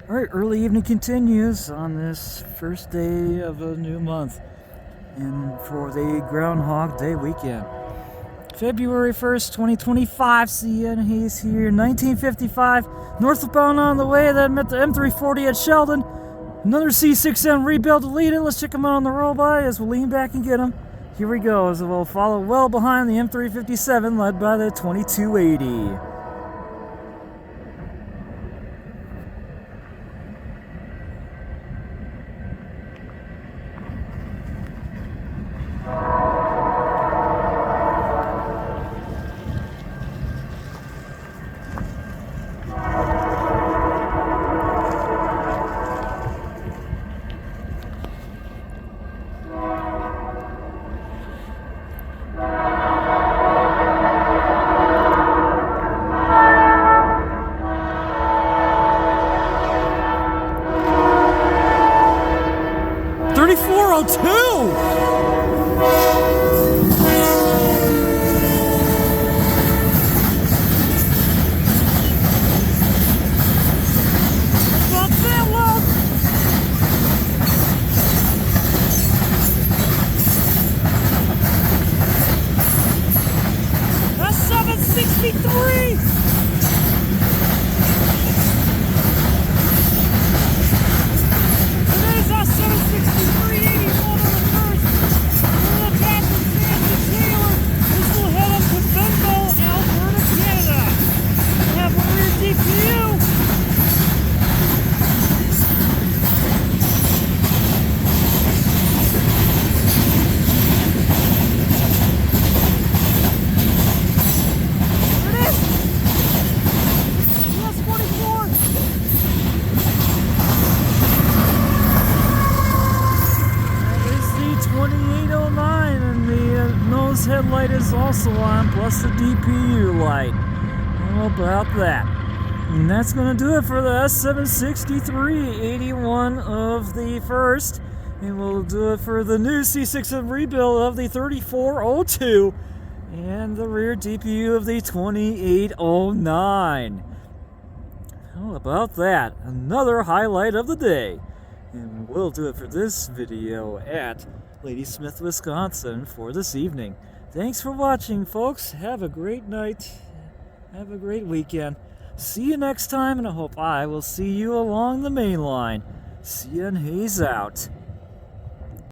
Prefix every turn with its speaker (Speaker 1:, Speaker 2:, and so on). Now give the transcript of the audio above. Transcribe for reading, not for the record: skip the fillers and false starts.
Speaker 1: Alright, early evening continues on this first day of a new month and for the Groundhog Day weekend. February 1st, 2025, CN Hayes here, 1955, northbound on the way, then met the M340 at Sheldon. Another C6M rebuild to lead it. Let's check them out on the roll by as we lean back and get them. Here we go, as we'll follow well behind the M357 led by the 2280. S763! Today's S763 81 on the first. We'll look back from Kansas Taylor. This will head up to Bentonville, Alberta, Canada. We'll have a rear DPU. Headlight is also on, plus the DPU light. How about that? And that's going to do it for the S763 81 of the first. And we'll do it for the new C6M rebuild of the 3402 and the rear DPU of the 2809. How about that? Another highlight of the day. And we'll do it for this video at Ladysmith, Wisconsin for this evening. Thanks for watching, folks. Have a great night. Have a great weekend. See you next time, and I hope I will see you along the main line. CN Hayes out.